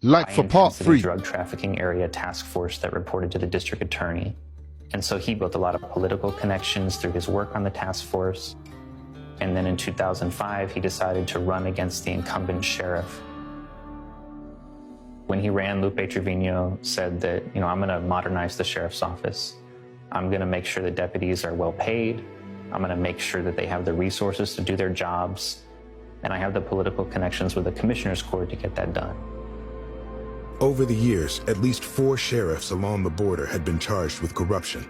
Like for part 3. Drug trafficking area task force that reported to the district attorney. And so he built a lot of political connections through his work on the task force. And then in 2005, he decided to run against the incumbent sheriff. When he ran, Lupe Trevino said that, I'm going to modernize the sheriff's office. I'm going to make sure the deputies are well paid. I'm going to make sure that they have the resources to do their jobs. And I have the political connections with the commissioner's court to get that done. Over the years, at least 4 sheriffs along the border had been charged with corruption.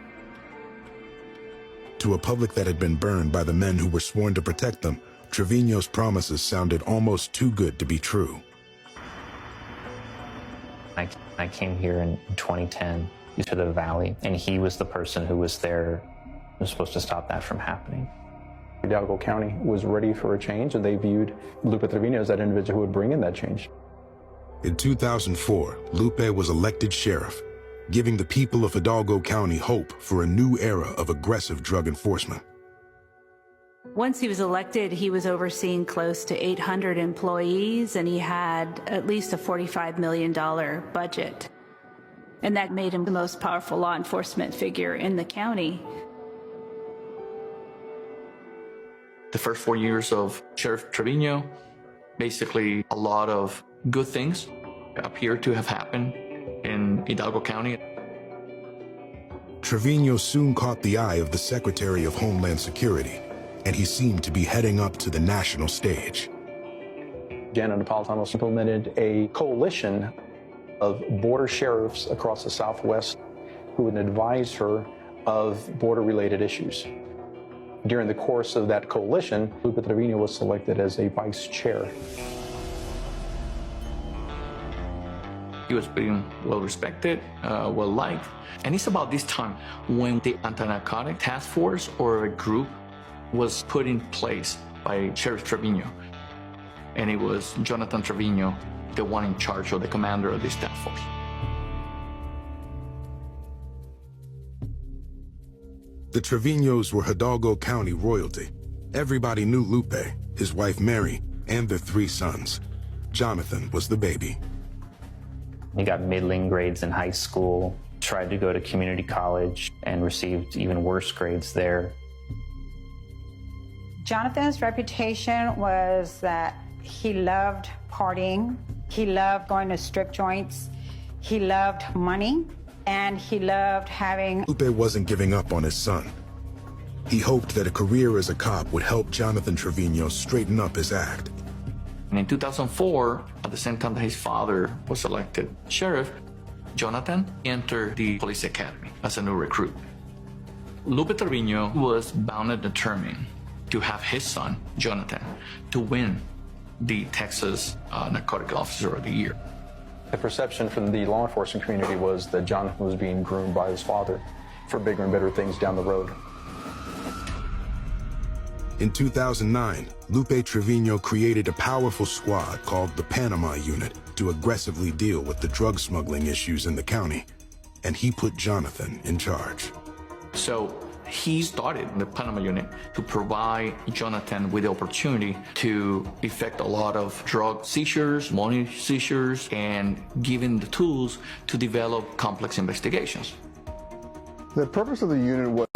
To a public that had been burned by the men who were sworn to protect them, Trevino's promises sounded almost too good to be true. I came here in 2010 to the Valley, and he was the person who was there, who was supposed to stop that from happening. Hidalgo County was ready for a change, and they viewed Lupe Trevino as that individual who would bring in that change. In 2004, Lupe was elected sheriff, giving the people of Hidalgo County hope for a new era of aggressive drug enforcement. Once he was elected, he was overseeing close to 800 employees, and he had at least a $45 million budget. And that made him the most powerful law enforcement figure in the county. The first 4 years of Sheriff Trevino, basically a lot of good things appear to have happened in Hidalgo County. Trevino soon caught the eye of the Secretary of Homeland Security, and he seemed to be heading up to the national stage. Janet Napolitano implemented a coalition of border sheriffs across the Southwest who would advise her of border-related issues. During the course of that coalition, Lupe Trevino was selected as a vice chair. He was being well-respected, well-liked. And it's about this time when the anti-narcotics task force or a group was put in place by Sheriff Trevino. And it was Jonathan Trevino, the one in charge or the commander of this task force. The Trevinos were Hidalgo County royalty. Everybody knew Lupe, his wife Mary, and their 3 sons. Jonathan was the baby. He got middling grades in high school, tried to go to community college, and received even worse grades there. Jonathan's reputation was that he loved partying, he loved going to strip joints, he loved money, and he loved having... Lupe wasn't giving up on his son. He hoped that a career as a cop would help Jonathan Trevino straighten up his act. And in 2004, at the same time that his father was elected sheriff, Jonathan entered the police academy as a new recruit. Lupe Trevino was bound and determined to have his son, Jonathan, to win the Texas Narcotic Officer of the Year. The perception from the law enforcement community was that Jonathan was being groomed by his father for bigger and better things down the road. In 2009, Lupe Trevino created a powerful squad called the Panama Unit to aggressively deal with the drug smuggling issues in the county, and he put Jonathan in charge. So he started the Panama Unit to provide Jonathan with the opportunity to effect a lot of drug seizures, money seizures, and give him the tools to develop complex investigations. The purpose of the unit was